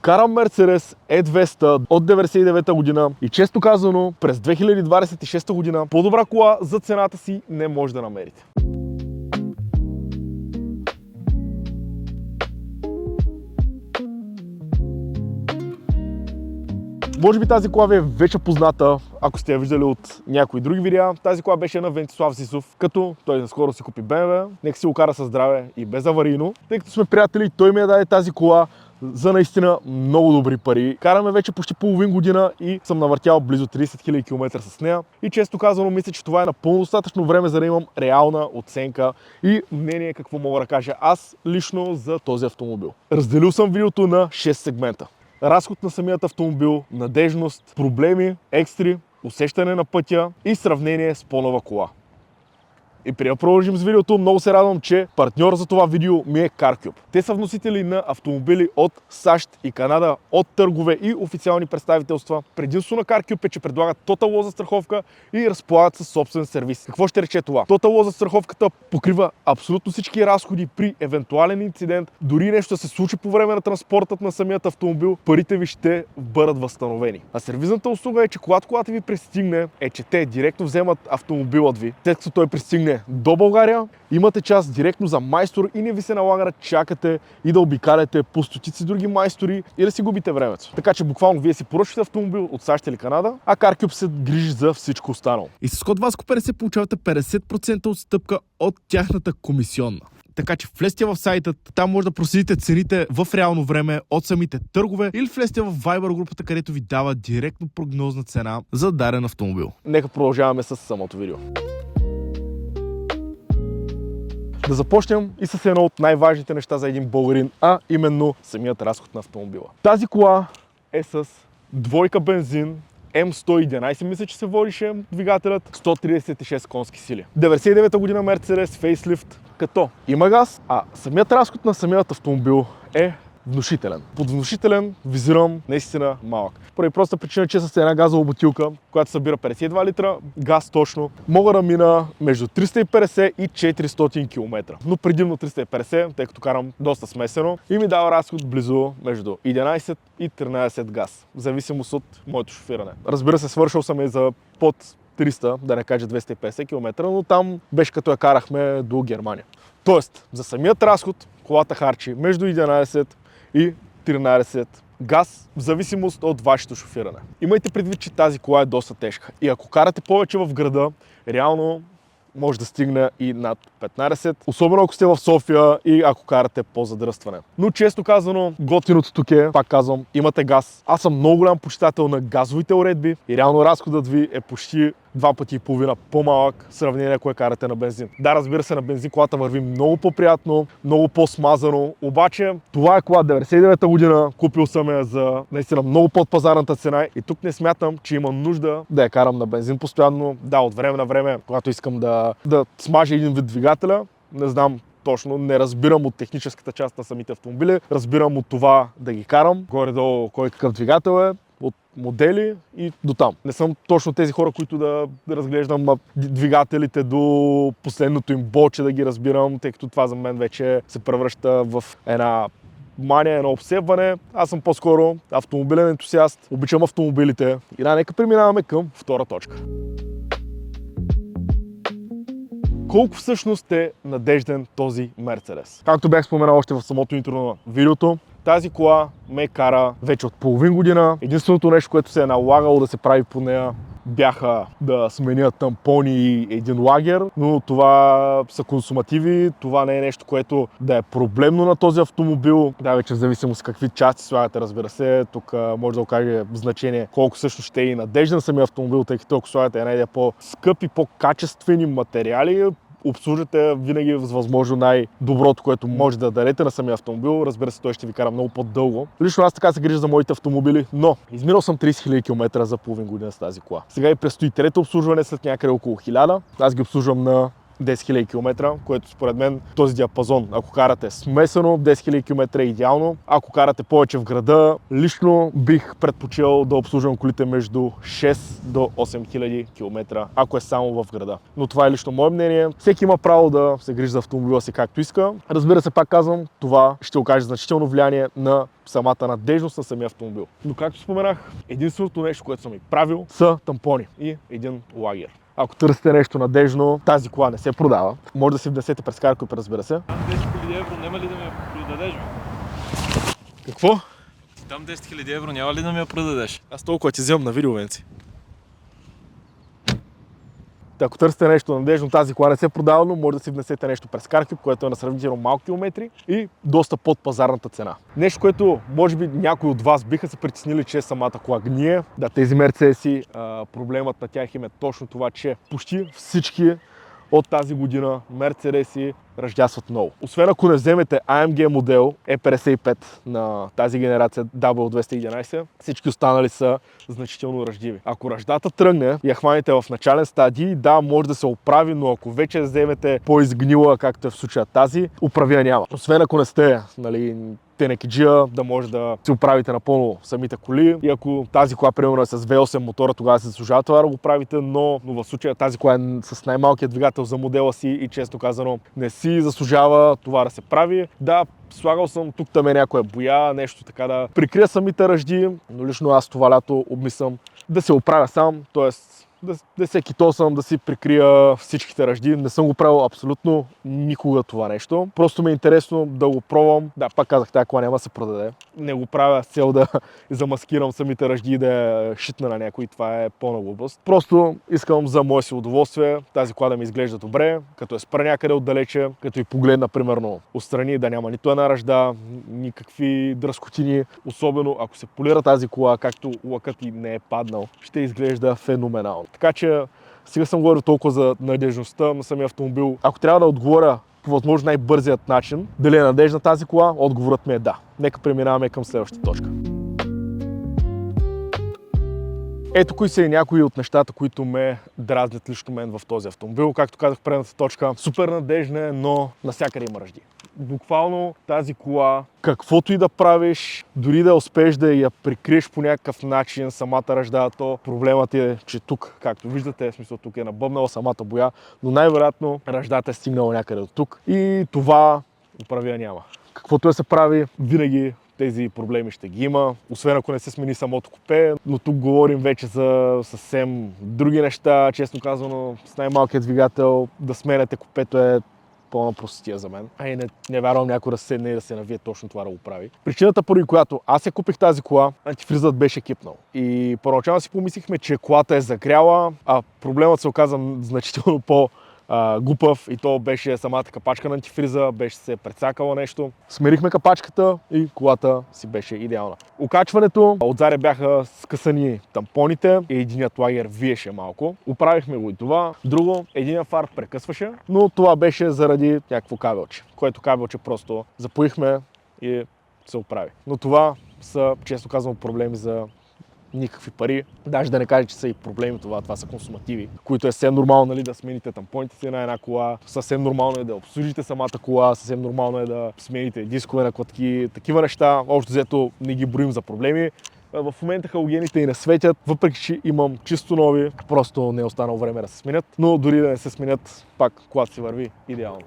Карам Mercedes E200 от 99-та година и често казано през 2026 година по-добра кола за цената си не може да намерите. Може би тази кола ви е вече позната, ако сте я виждали от някои други видеа. Тази кола беше на Вентислав Сисов, като той наскоро си купи BMW, нека си го кара със здраве и без аварийно. Тъй като сме приятели, той ми я даде тази кола за наистина много добри пари. Караме вече почти половин година и съм навъртял близо 30 000 км с нея. И често казано мисля, че това е напълно достатъчно време, за да имам реална оценка и мнение какво мога да кажа аз лично за този автомобил. Разделил съм видеото на 6 сегмента. Разход на самият автомобил, надежност, проблеми, екстри, усещане на пътя и сравнение с по-нова кола. И преди да продължим с видеото, много се радвам, че партньор за това видео ми е CarCube. Те са вносители на автомобили от САЩ и Канада, от търгове и официални представителства. Предимство на CarCube е, че предлагат Total Loss застраховка и разполагат със собствен сервис. Какво ще рече това? Total Loss застраховката покрива абсолютно всички разходи при евентуален инцидент. Дори нещо да се случи по време на транспортът на самият автомобил, парите ви ще бъдат възстановени. А сервизната услуга е, че когато колата ви пристигне, че те директно вземат автомобилът ви, след като той пристигне до България, имате час директно за майстор и не ви се налага да чакате и да обикаляте по стотици други майстори и да си губите времето. Така че буквално вие си поръчате автомобил от САЩ или Канада, а CarCube се грижи за всичко останало. И с код VASCO50 получавате 50% отстъпка от тяхната комисионна. Така че влезте в сайта, там може да проследите цените в реално време от самите търгове или влезте в Viber групата, където ви дава директно прогнозна цена за даден автомобил. Нека продължаваме с самото видео. Да започнем и с едно от най-важните неща за един българин, а именно самият разход на автомобила. Тази кола е с двойка бензин, М111 мисля, че се водише двигателят, 136 конски сили. 99-та година Mercedes фейслифт, като има газ, а самият разход на самият автомобил е внушителен. Под внушителен визирам наистина малък. Поради проста причина, че с една газова бутилка, която събира 52 литра газ точно, мога да мина между 350 и 400 км. Но предимно 350, тъй като карам доста смесено и ми дава разход близо между 11 и 13 газ, в зависимост от моето шофиране. Разбира се, свършил съм и за под 300, да не кажа 250 км, но там беше като я карахме до Германия. Тоест, за самият разход колата харчи между 11 и 13 газ, в зависимост от вашето шофиране. Имайте предвид, че тази кола е доста тежка и ако карате повече в града, реално може да стигне и над 15, особено ако сте в София и ако карате по задръстване. Но често казано, готиното тук е, пак казвам, имате газ. Аз съм много голям почитател на газовите уредби и реално разходът ви е почти 2,5 пъти по-малък в сравнение, ако я карате на бензин. Да, разбира се, на бензин колата върви много по-приятно, много по-смазано, обаче това е кола 99-та година, купил съм я за наистина много под пазарната цена и тук не смятам, че има нужда да я карам на бензин постоянно. Да, от време на време, когато искам да смажа един вид двигателя, не знам точно, не разбирам от техническата част на самите автомобили, разбирам от това да ги карам, горе-долу кой какъв двигател е, от модели и до там. Не съм точно тези хора, които да разглеждам двигателите до последното им боче да ги разбирам, тъй като това за мен вече се превръща в една мания, едно обсебване. Аз съм по-скоро автомобилен ентусиаст, обичам автомобилите и нека преминаваме към втора точка. Колко всъщност е надежден този Mercedes? Както бях споменал още в самото интро на видеото, тази кола ме кара вече от половин година. Единственото нещо, което се е налагало да се прави по нея, бяха да сменят тампони и един лагер, но това са консумативи, това не е нещо, което да е проблемно на този автомобил. Да, вече в зависимост какви части слагате, разбира се, тук може да окаже значение колко също ще е и надежден самия автомобил, тъй като ако слагате една идея по-скъпи, по-качествени материали, обслужите винаги с възможно най-доброто, което може да дадете на самия автомобил. Разбира се, той ще ви кара много по-дълго. Лично аз така се грижа за моите автомобили, но изминал съм 30 000 км за половин година с тази кола. Сега и предстои трето обслужване след някъде около 1000. Аз ги обслужвам на 10 000 км, което според мен този диапазон, ако карате смесено, 10 000 км е идеално. Ако карате повече в града, лично бих предпочел да обслужвам колите между 6 до 8 000 км, ако е само в града. Но това е лично мое мнение. Всеки има право да се грижи за автомобила си както иска. Разбира се, пак казвам, това ще окаже значително влияние на самата надежност на самия автомобил. Но както споменах, единственото нещо, което съм и правил, са тампони и един лагер. Ако търсите нещо надежно, тази кола не се продава. Може да си внесете през CarCup, разбира се. Там 10 000 евро няма ли да ми я продадеш? Какво? Там 10 000 евро няма ли да ми я продадеш? Аз толкова ти вземам на видео, Венци. Ако търсите нещо надежно, тази кола не се продава, но може да си внесете нещо през CarCup, което е на сравнително малко километри и доста под пазарната цена. Нещо, което може би някои от вас биха се притеснили, че самата кола гние. Да, тези мерцедеси, проблемът на тях им е точно това, че почти всички от тази година мерцедеси ръждясват много. Освен ако не вземете AMG модел E55 на тази генерация W211, всички останали са значително ръждиви. Ако ръждата тръгне и я хванете в начален стадий, да, може да се оправи, но ако вече вземете по-изгнила, както е в случая тази, оправия няма. Освен ако не сте, тенекиджия, да може да си оправите напълно самите коли. И ако тази кола, примерно, е с V8 мотора, тогава се заслужава това да го правите, но в случая тази кола е с най-малкият двигател за модела си и често казано не си заслужава това да се прави. Да, слагал съм тук там някоя боя, нещо така да прикрия самите ръжди, но лично аз това лято обмислям да се оправя сам, т.е. да се китосам, да си прикрия всичките ръжди. Не съм го правил абсолютно никога това нещо. Просто ми е интересно да го пробвам. Да, пак казах, тази кола няма да се продаде. Не го правя с цел да замаскирам самите ръжди и да я шитна на някой. Това е пълна глупост. Просто искам за мое си удоволствие тази кола да ми изглежда добре, като я спра някъде отдалече, като и погледна примерно отстрани да няма нито една ръжда, никакви дръскотини. Особено ако се полира тази кола, както лъкът и не е паднал, ще изглежда феноменално. Така че сега съм говорил толкова за надежността на самия автомобил. Ако трябва да отговоря по възможно най-бързият начин, дали е надежна тази кола, отговорът ми е да. Нека преминаваме към следващата точка. Ето кои са и някои от нещата, които ме дразнят лично мен в този автомобил. Както казах в предната точка, супер надежна е, но навсякъде има ръжди. Буквално тази кола, каквото и да правиш, дори да успееш да я прикриеш по някакъв начин самата ръжда, то проблемът е, че тук, както виждате, в смисъл тук е набъбнала самата боя, но най-вероятно ръждата е стигнала някъде от тук и това управия няма. Каквото да се прави, винаги тези проблеми ще ги има, освен ако не се смени самото купе, но тук говорим вече за съвсем други неща, честно казано, с най-малкият двигател да сменяте купето е пълна простотия за мен. И не вярвам някой да седне и да се навие точно това да го прави. Причината, поради която аз я купих тази кола, антифризът беше кипнал. И първоначално си помислихме, че колата е загряла, а проблемът се оказа значително глупав и то беше самата капачка на антифриза, беше се прецакало нещо. Смирихме капачката и колата си беше идеална. Окачването, отзаре бяха скъсани тампоните и единият лагер виеше малко. Оправихме го и това. Друго, единият фар прекъсваше, но това беше заради някакво кабелче, което кабелче просто запоихме и се оправи. Но това са, често казвам, проблеми за никакви пари. Даже да не кажа, че са и проблеми това са консумативи, които е съвсем нормално, да смените тампоните си на една кола, съвсем нормално е да обслужите самата кола, съвсем нормално е да смените дискове на клатки, такива неща. Общо взето не ги броим за проблеми. В момента халогените и не светят, въпреки че имам чисто нови, просто не е останало време да се сменят, но дори да не се сменят, пак колата си върви идеално.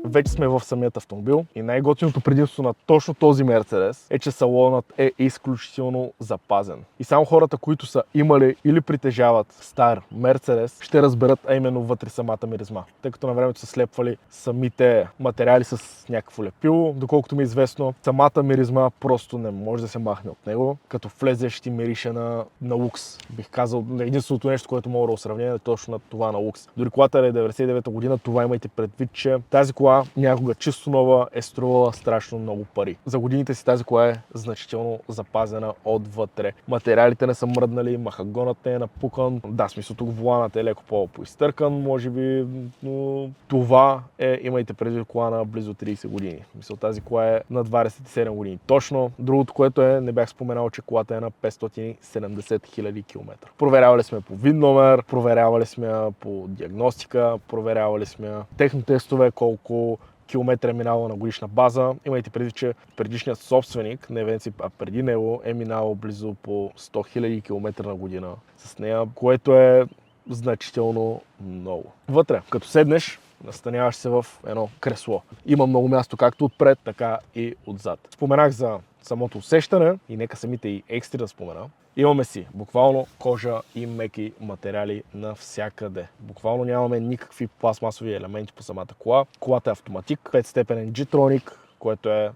Вече сме в самият автомобил и най-готиното предимство на точно този Мерцедес е, че салонът е изключително запазен. И само хората, които са имали или притежават стар Мерцедес, ще разберат, а именно вътре самата миризма. Тъй като на времето са слепвали самите материали с някакво лепило, доколкото ми е известно, самата миризма просто не може да се махне от него. Като влезеш, ти мирише на лукс. Бих казал, единственото нещо, което мога да сравня е точно на това на лукс. Дори колата е 99-та година, това имайте предвид, че тази кола кола, някога чисто нова, е струвала страшно много пари. За годините си тази кола е значително запазена отвътре. Материалите не са мръднали, махагонът не е напукан. Да, смисъл тук воланът е леко по-изтъркан, може би, но това е, имайте предвид, кола на близо 30 години. Мисля, тази кола е на 27 години. Точно. Другото, което е, не бях споменал, че колата е на 570 000 км. Проверявали сме по ВИН номер, проверявали сме по диагностика, проверявали сме техни тестове, колко километра е минала на годишна база. Имайте предвид, че предишният собственик, не Венци, а преди него, е минал близо по 100 000 км на година с нея, което е значително много. Вътре, като седнеш, настаняваш се в едно кресло. Има много място както отпред, така и отзад. Споменах за самото усещане и нека самите и екстри да спомена. Имаме си буквално кожа и меки материали навсякъде. Буквално нямаме никакви пластмасови елементи по самата кола. Колата е автоматик, 5-степенен G-Tronic, което е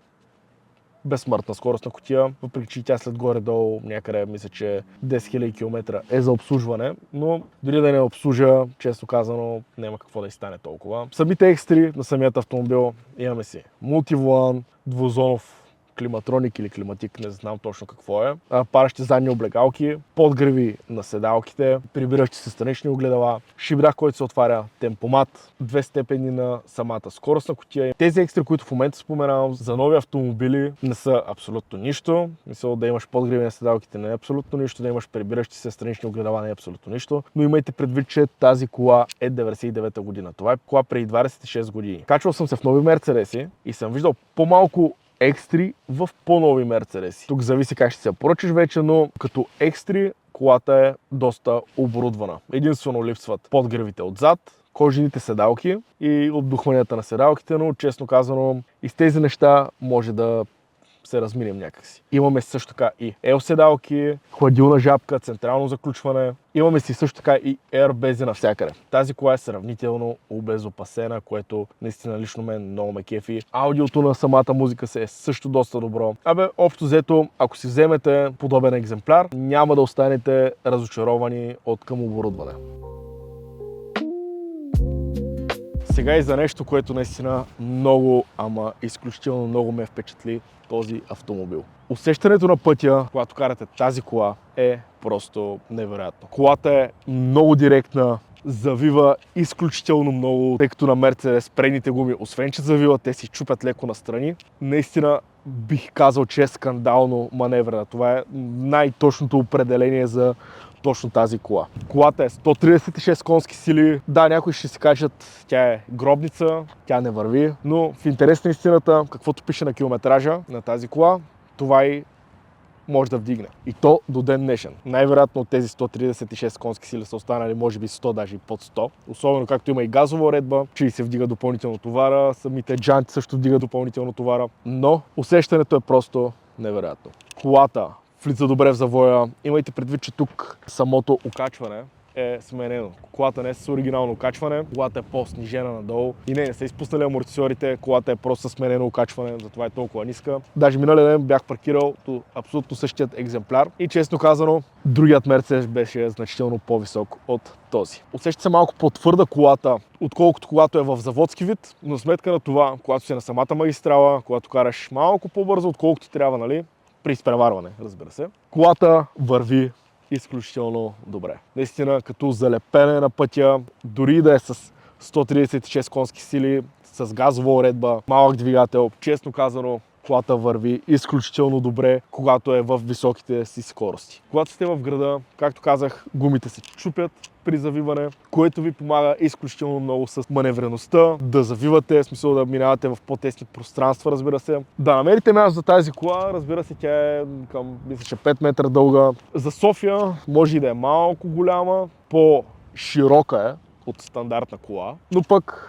безсмъртна скоростна кутия, въпреки че тя след горе-долу някъде, мисля, че 10 000 км е за обслужване, но дори да не обслужа, често казано, няма какво да и стане толкова. Самите екстри на самият автомобил имаме си мултиволан, двузонов климатроник или климатик, не знам точно какво е. Паращи задни облегалки, подгреви на седалките, прибиращи се странични огледала, шибрах, който се отваря, темпомат, 2 степени на самата скоростна кутия. Тези екстри, които в момента споменавам, за нови автомобили не са абсолютно нищо. Мисля, да имаш подгреви на седалките не е абсолютно нищо, да имаш прибиращи се странични огледала не е абсолютно нищо. Но имайте предвид, че тази кола е 99-та година. Това е кола преди 26 години. Качвал съм се в нови мерцедеси и съм виждал по-малко екстри в по-нови мерцедеси. Тук зависи как ще се я поръчиш вече, но като екстри колата е доста оборудвана. Единствено липсват подгревите отзад, кожените седалки и обдухванията на седалките, но честно казано и с тези неща може да се разминем някакси. Имаме също така и L седалки, хладилна жабка, централно заключване. Имаме си също така и airbag навсякъде. Тази кола е сравнително обезопасена, което наистина лично мен много ме кефи. Аудиото на самата музика се е също доста добро. Общо взето, ако си вземете подобен екземпляр, няма да останете разочаровани от към оборудване. Сега и за нещо, което наистина много, ама изключително много ме впечатли този автомобил. Усещането на пътя, когато карате тази кола, е просто невероятно. Колата е много директна, завива изключително много, тъй като на Мерцедес предните гуми, освен че завиват, те си чупят леко настрани. Наистина бих казал, че е скандално маневрена. Това е най-точното определение за точно тази кола. Колата е 136 конски сили. Да, някои ще си кажат, тя е гробница, тя не върви, но в интерес на истината, каквото пише на километража на тази кола, това и може да вдигне. И то до ден днешен. Най-вероятно от тези 136 конски сили са останали може би 100, даже и под 100. Особено както има и газова уредба, че и се вдига допълнително товара, самите джанти също вдига допълнително товара, но усещането е просто невероятно. Колата влиза добре в завоя. Имайте предвид, че тук самото окачване е сменено. Колата не е с оригинално окачване, колата е по-снижена надолу и не са изпуснали амортисьорите, колата е просто сменено окачване, затова е толкова ниска. Даже миналия ден бях паркирал абсолютно същият екземпляр и честно казано, другият Мерцедес беше значително по-висок от този. Усеща се малко по-твърда колата, отколкото когато е в заводски вид, но сметка на това, когато си на самата магистрала, когато караш малко по-бързо, отколкото трябва, нали? При изпреварване, разбира се. Колата върви изключително добре. Наистина, като залепене на пътя, дори да е с 136 конски сили, с газова уредба, малък двигател, честно казано, колата върви изключително добре, когато е в високите си скорости. Когато сте в града, както казах, гумите се чупят при завиване, което ви помага изключително много с маневреността, да завивате, в смисъл да минавате в по-тесни пространства, разбира се. Да намерите място за тази кола, разбира се, тя е към, мисля, че 5 метра дълга. За София може и да е малко голяма, по-широка е от стандартна кола,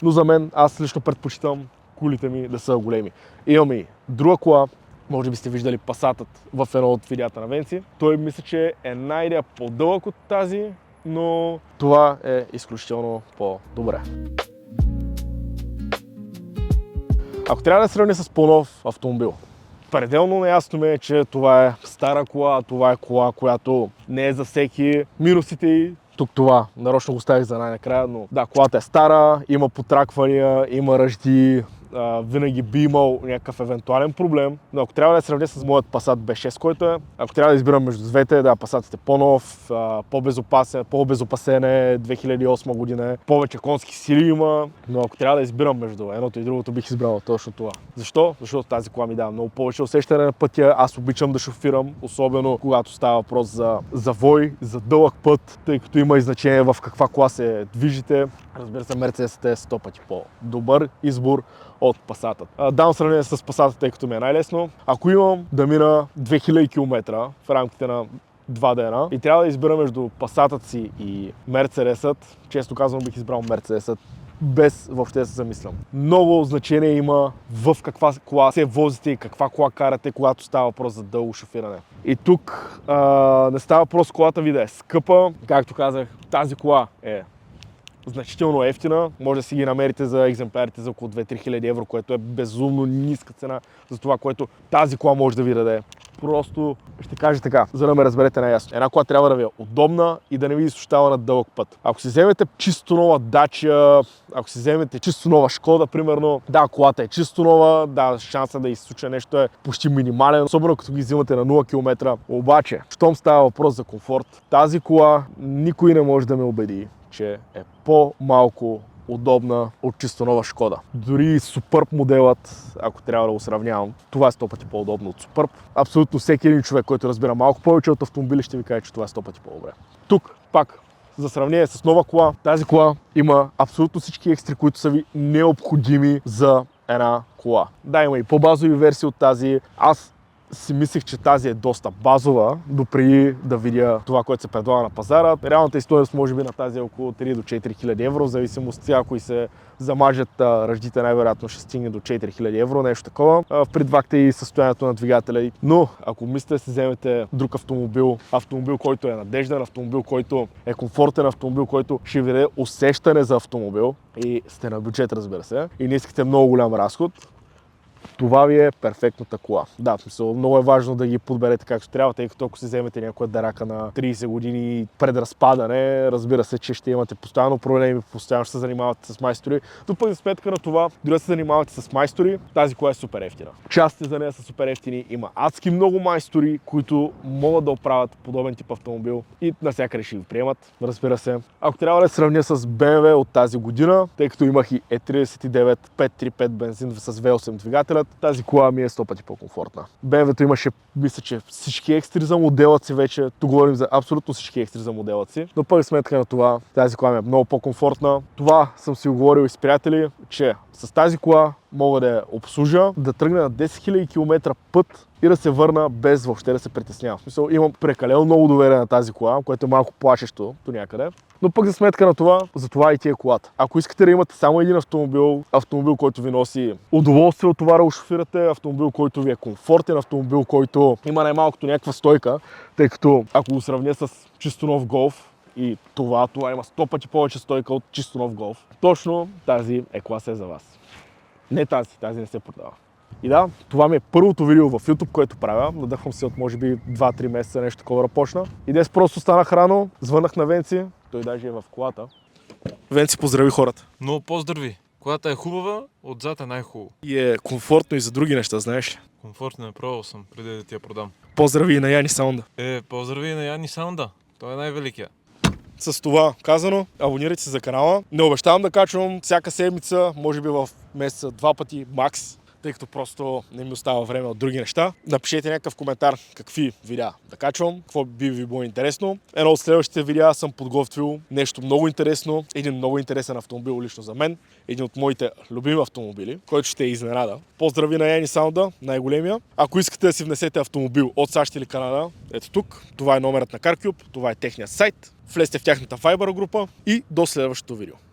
но за мен, аз лично предпочитам колите ми да са големи. Имаме и друга кола, може би сте виждали Пасатът в едно от видеята на Венци. Той мисля, че е най-идея по-дълъг от тази, но това е изключително по-добре. Ако трябва да сравня с по-нов автомобил, пределно неясно ми е, че това е стара кола, това е кола, която не е за всеки. Минусите и тук това, нарочно го ставих за най-накрая, но да, колата е стара, има потраквания, има ръжди, винаги би имал някакъв евентуален проблем, но ако трябва да я сравня с моят Passat B6, който е, ако трябва да избирам между двете, да, Passat е по-нов, по-обезопасен е, 2008 година е, повече конски сили има, но ако трябва да избирам между едното и другото, бих избрал точно това. Защо? Защото тази кола ми дава много повече усещане на пътя, аз обичам да шофирам, особено когато става въпрос за завой, за дълъг път, тъй като има и значение в каква кола се движите. Разбира се, Mercedes е 100 пъти по-добър избор от Passat. Давам сравнение с Passat, тъй като ми е най-лесно. Ако имам да мина 2000 км в рамките на 2 дена и трябва да избера между Passat си и Mercedes, често казвам бих избрал Mercedes, без въобще да се замислям. Много значение има в каква кола се возите и каква кола карате, когато става въпрос за дълго шофиране. И тук не става въпрос колата ви да е скъпа. Както казах, тази кола е значително ефтина. Може да си ги намерите за екземплярите за около 2-3 хиляди евро, което е безумно ниска цена за това, което тази кола може да ви даде. Просто ще кажа така, за да ме разберете най-ясно. Една кола трябва да ви е удобна и да не ви изтощава на дълъг път. Ако си вземете чисто нова Dacia, ако си вземете чисто нова Шкода, примерно, да, колата е чисто нова, да, шанса да изсуча нещо е почти минимален, особено като ги взимате на 0 км. Обаче, щом става въпрос за комфорт, тази кола никой не може да ме убеди, че е по-малко удобна от чисто нова Шкода. Дори Superb моделът, ако трябва да го сравнявам, това е 100 пъти по-удобно от Superb. Абсолютно всеки един човек, който разбира малко повече от автомобили, ще ви каже, че това е 100 пъти по-добре. Тук пак, за сравнение с нова кола, тази кола има абсолютно всички екстри, които са ви необходими за една кола. Да, има и по-базови версии от тази. Аз си мислех, че тази е доста базова, допреди да видя това, което се предлага на пазара. Реалната стойност може би на тази е около 3 до 4 хиляди евро, в зависимост от ако и се замажат ръждите, най-вероятно ще стигне до 4 хиляди евро, нещо такова. При двакта и състоянието на двигателя. Но ако мислите да си вземете друг автомобил, който е надежден, автомобил, който е комфортен, автомобил, който ще ви даде усещане за автомобил и сте на бюджет, разбира се, и не искате много голям разход, това ви е перфектната кола. Да, в смисъл, много е важно да ги подберете както трябва, тъй като ако си вземете някоя дарака на 30 години предразпадане, разбира се, че ще имате постоянно проблеми, постоянно ще се занимавате с майстори. Но пък за сметка на това, дори да се занимавате с майстори, тази кола е супер ефтина. Частите за нея са супер ефтини, има адски много майстори, които могат да оправят подобен тип автомобил и навсякъде ще ви приемат, разбира се. Ако трябва да сравня с BMW от тази година, тъй като имах и E39 535 бензин с V8 двигателя, тази кола ми е 100 пъти по-комфортна. BMW-то имаше, мисля, че всички екстри за моделът си вече. Тук говорим за абсолютно всички екстри за моделът си. Но пък сметка на това, тази кола ми е много по-комфортна. Това съм си говорил и с приятели, че с тази кола мога да я обслужа, да тръгна на 10 000 км път и да се върна без въобще да се притеснявам. В смисъл, имам прекалено много доверие на тази кола, което е малко плашещо до някъде. Но пък за сметка на това, затова и тия колата. Ако искате да имате само един автомобил, който ви носи удоволствие от това да го шофирате, автомобил, който ви е комфортен, автомобил, който има най-малкото някаква стойка, тъй като ако го сравня с чисто нов Голф, и това има 100 пъти повече стойка от чисто нов Голф, точно тази е класа е за вас. Не тази не се продава. И да, това ми е първото видео в YouTube, което правя. Надъхвам се от може би 2-3 месеца, нещо такова да почна. И днес просто станах рано, звъннах на Венци, той даже е в колата. Венци, поздрави хората. Много поздрави! Колата е хубава, отзад е най-хубаво. И е комфортно и за други неща, знаеш ли? Комфортно пробвал съм, преди да ти я продам. Поздрави и на Яни Саунда. Поздрави и на Яни Саунда. Той е най-великия. С това казано, абонирайте се за канала. Не обещавам да качвам всяка седмица, може би в месеца 2 пъти макс, тъй като просто не ми остава време от други неща. Напишете някакъв коментар какви видеа да качвам, какво би ви било интересно. Едно от следващите видеа съм подготвил нещо много интересно, един много интересен автомобил лично за мен, един от моите любими автомобили, който ще е изненада. Поздрави на Яни Саунда, най-големия. Ако искате да си внесете автомобил от САЩ или Канада, ето тук, това е номерът на CarCube, това е техният сайт. Влезте в тяхната Viber група и до следващото видео.